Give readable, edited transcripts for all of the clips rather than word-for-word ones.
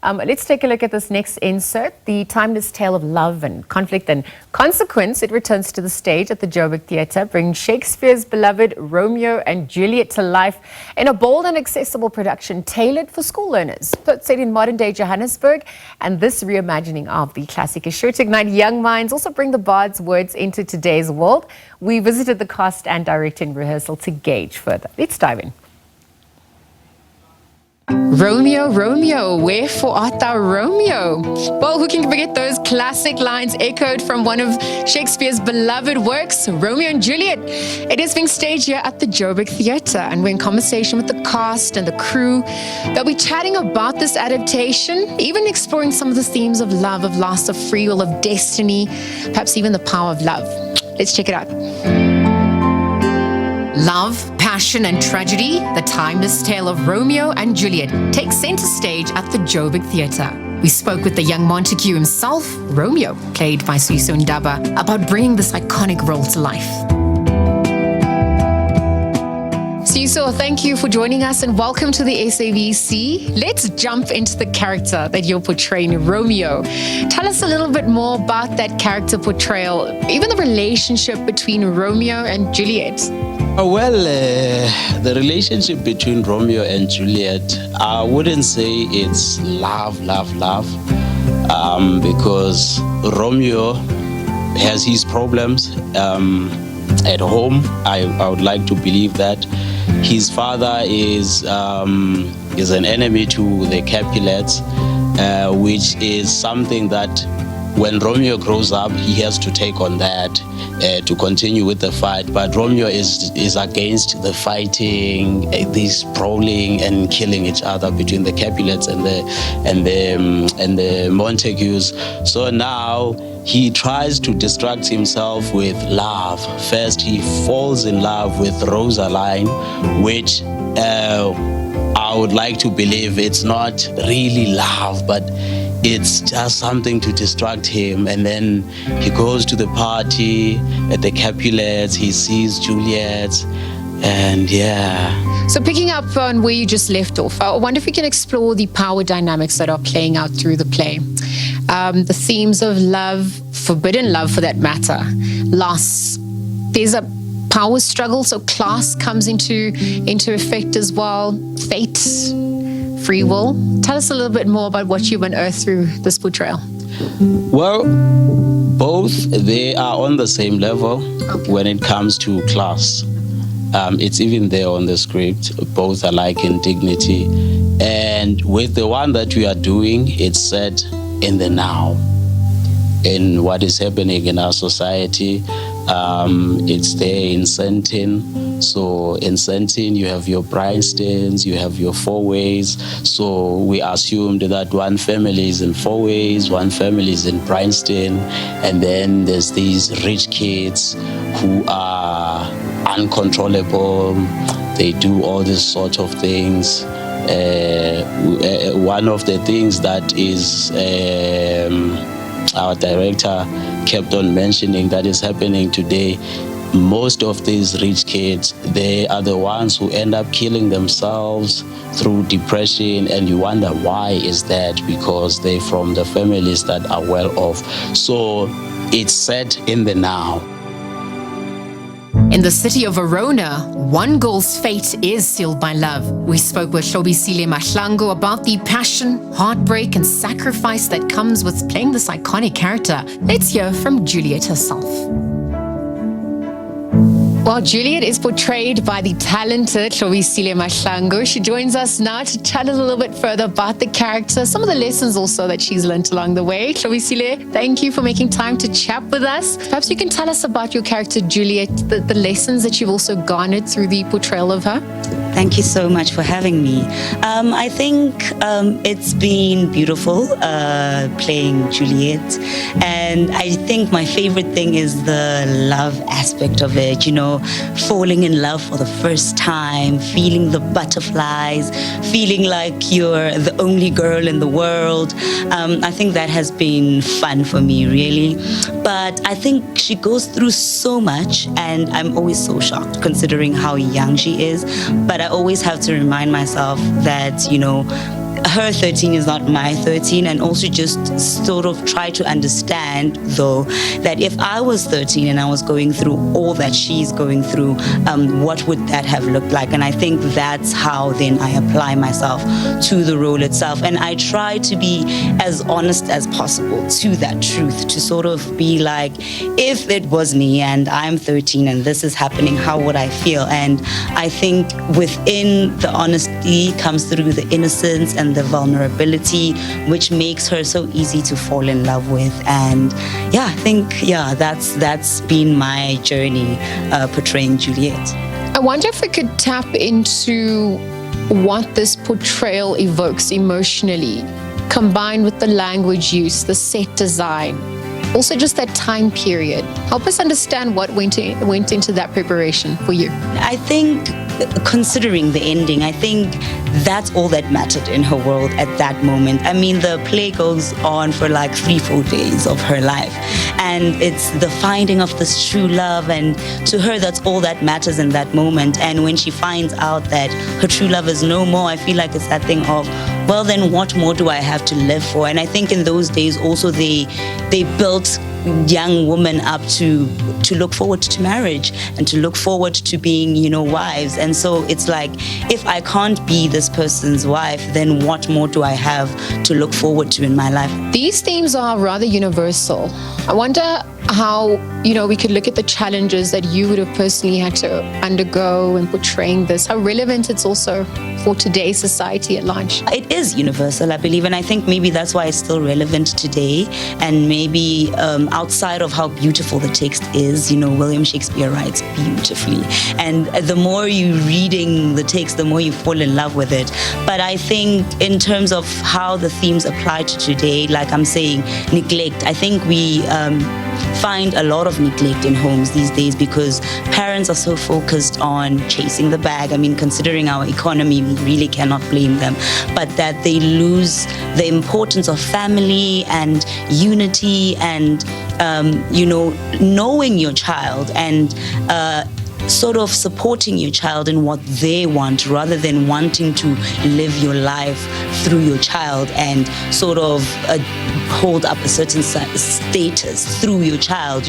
Let's take a look at this next insert. The timeless tale of love and conflict and consequence. It returns to the stage at the Joburg Theatre, bringing Shakespeare's beloved Romeo and Juliet to life in a bold and accessible production tailored for school learners. So it's set in modern-day Johannesburg, and this reimagining of the classic is sure to ignite young minds, also bring the bard's words into today's world. We visited the cast and director in rehearsal to gauge further. Let's dive in. Romeo, Romeo, wherefore art thou Romeo? Well, who can forget those classic lines echoed from one of Shakespeare's beloved works, Romeo and Juliet? It is being staged here at the Joburg Theatre, and we're in conversation with the cast and the crew. They'll be chatting about this adaptation, even exploring some of the themes of love, of loss, of free will, of destiny, perhaps even the power of love. Let's check it out. Love, passion and tragedy, the timeless tale of Romeo and Juliet takes center stage at the Joburg Theatre. We spoke with the young Montague himself, Romeo, played by Suiso Ndaba, about bringing this iconic role to life. Suiso, thank you for joining us and welcome to the SABC. Let's jump into the character that you're portraying, Romeo. Tell us a little bit more about that character portrayal, even the relationship between Romeo and Juliet. The relationship between Romeo and Juliet, I wouldn't say it's love, because Romeo has his problems at home. I would like to believe that his father is an enemy to the Capulets, which is something that when Romeo grows up, he has to take on that to continue with the fight. But Romeo is against the fighting, this brawling and killing each other between the Capulets and the Montagues. So now he tries to distract himself with love. First, he falls in love with Rosaline, which I would like to believe it's not really love, but it's just something to distract him. And then he goes to the party at the Capulets, he sees Juliet, and yeah. So picking up on where you just left off, I wonder if we can explore the power dynamics that are playing out through the play. The themes of love, forbidden love for that matter, loss. There's a power struggle, so class comes into effect as well, fate, free will. Tell us a little bit more about what you've unearthed through this portrayal. Well, both, they are on the same level when it comes to class. It's even there on the script. Both are like in dignity. And with the one that we are doing, it's set in the now, in what is happening in our society. It's there in Sentin. So in Sentin, you have your Bryanstons, you have your Four Ways. So we assumed that one family is in Four Ways, one family is in Bryanston, and then there's these rich kids who are uncontrollable. They do all these sort of things. One of the things that is our director kept on mentioning that is happening today, most of these rich kids, they are the ones who end up killing themselves through depression, and you wonder why is that? Because they're from the families that are well off. So it's set in the now. In the city of Verona, one girl's fate is sealed by love. We spoke with Mahlangu about the passion, heartbreak and sacrifice that comes with playing this iconic character. Let's hear from Juliet herself. Well, Juliet is portrayed by the talented Mahlangu. She joins us now to chat a little bit further about the character, some of the lessons also that she's learned along the way. Thank you for making time to chat with us. Perhaps you can tell us about your character, Juliet, the lessons that you've also garnered through the portrayal of her. Thank you so much for having me. I think it's been beautiful playing Juliet, and I think my favorite thing is the love aspect of it, you know, falling in love for the first time, feeling the butterflies, feeling like you're the only girl in the world. I think that has been fun for me, really. But I think she goes through so much, and I'm always so shocked considering how young she is. But I always have to remind myself that, you know, her 13 is not my 13, and also just sort of try to understand, though, that if I was 13 and I was going through all that she's going through, what would that have looked like? And I think that's how then I apply myself to the role itself. And I try to be as honest as possible to that truth, to sort of be like, if it was me and I'm 13 and this is happening, how would I feel? And I think within the honesty comes through the innocence and the vulnerability, which makes her so easy to fall in love with. And yeah, I think, that's been my journey portraying Juliet. I wonder if we could tap into what this portrayal evokes emotionally, combined with the language use, the set design, also just that time period. Help us understand what went into that preparation for you. I think, considering the ending, I think that's all that mattered in her world at that moment. I mean, the play goes on for like 3-4 days of her life, and it's the finding of this true love, and to her that's all that matters in that moment. And when she finds out that her true love is no more, I feel like it's that thing of, well, then what more do I have to live for? And I think in those days also they built young women up to look forward to marriage and to look forward to being, wives. And so it's like, if I can't be this person's wife, then what more do I have to look forward to in my life? These themes are rather universal. I wonder how, we could look at the challenges that you would have personally had to undergo in portraying this, how relevant it's also for today's society at large. It is universal, I believe, and I think maybe that's why it's still relevant today. And maybe outside of how beautiful the text is, William Shakespeare writes beautifully. And the more you're reading the text, the more you fall in love with it. But I think in terms of how the themes apply to today, like I'm saying, neglect, I think we find a lot of neglect in homes these days because parents are so focused on chasing the bag. I mean, considering our economy, we really cannot blame them, but that they lose the importance of family and unity and, knowing your child and sort of supporting your child in what they want rather than wanting to live your life through your child and sort of hold up a certain status through your child.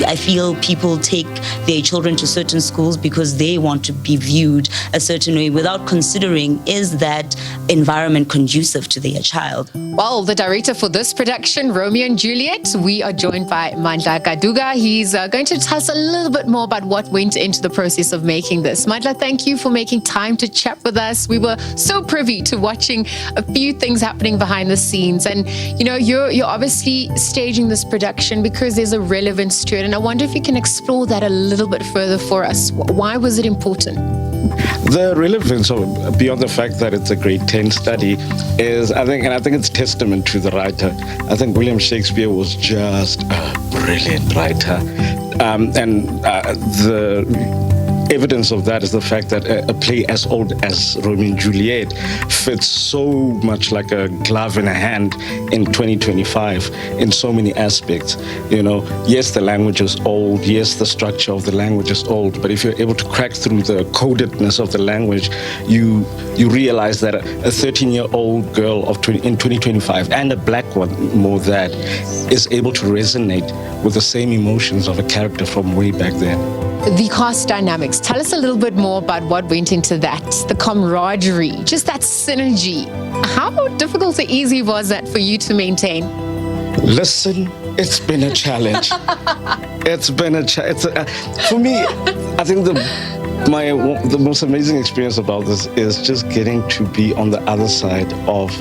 I feel people take their children to certain schools because they want to be viewed a certain way without considering, is that environment conducive to their child? Well, the director for this production, Romeo and Juliet, we are joined by Mandla Kaduga. He's going to tell us a little bit more about what went into the process of making this. Mandla, thank you for making time to chat with us. We were so privy to watching a few things happening behind the scenes, and you're obviously staging this production because there's a relevance to it, and I wonder if you can explore that a little bit further for us. Why was it important? The relevance of, beyond the fact that it's a grade 10 study, is I think it's testament to the writer. I think William Shakespeare was just a brilliant writer, the evidence of that is the fact that a play as old as Romeo and Juliet fits so much like a glove in a hand in 2025 in so many aspects. Yes, the language is old. Yes, the structure of the language is old. But if you're able to crack through the codedness of the language, you realize that a 13-year-old girl in 2025 and a black one more that is able to resonate with the same emotions of a character from way back then. The cast dynamics. Tell us a little bit more about what went into that. The camaraderie, just that synergy. How difficult or easy was that for you to maintain? Listen, it's been a challenge. For me, I think the most amazing experience about this is just getting to be on the other side of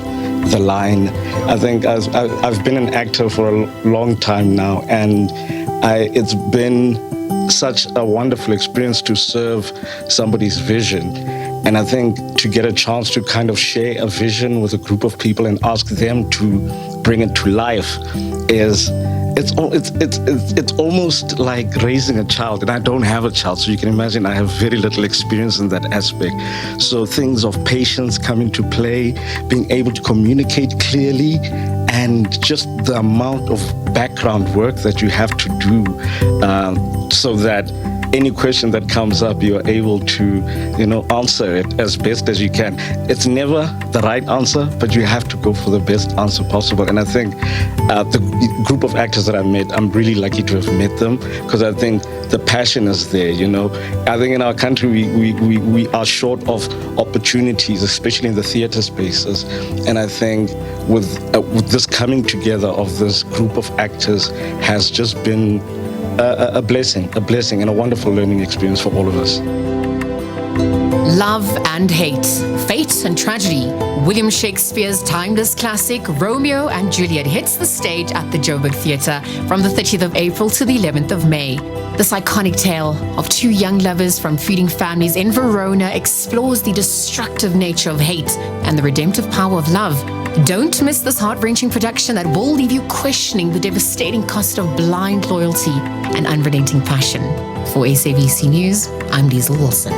the line. I think I've been an actor for a long time now, and it's been such a wonderful experience to serve somebody's vision. And I think to get a chance to kind of share a vision with a group of people and ask them to bring it to life it's almost like raising a child. And I don't have a child, so you can imagine I have very little experience in that aspect. So things of patience come into play, being able to communicate clearly and just the amount of background work that you have to do so that any question that comes up, you're able to, answer it as best as you can. It's never the right answer, but you have to go for the best answer possible. And I think the group of actors that I met, I'm really lucky to have met them, because I think the passion is there, I think in our country, we are short of opportunities, especially in the theater spaces. And I think with this coming together of this group of actors has just been a blessing and a wonderful learning experience for all of us. Love and hate, fate and tragedy. William Shakespeare's timeless classic Romeo and Juliet hits the stage at the Joburg Theatre from the 30th of April to the 11th of May. This iconic tale of two young lovers from feuding families in Verona explores the destructive nature of hate and the redemptive power of love. Don't miss this heart-wrenching production that will leave you questioning the devastating cost of blind loyalty and unrelenting passion. For SABC News, I'm Diesel Wilson.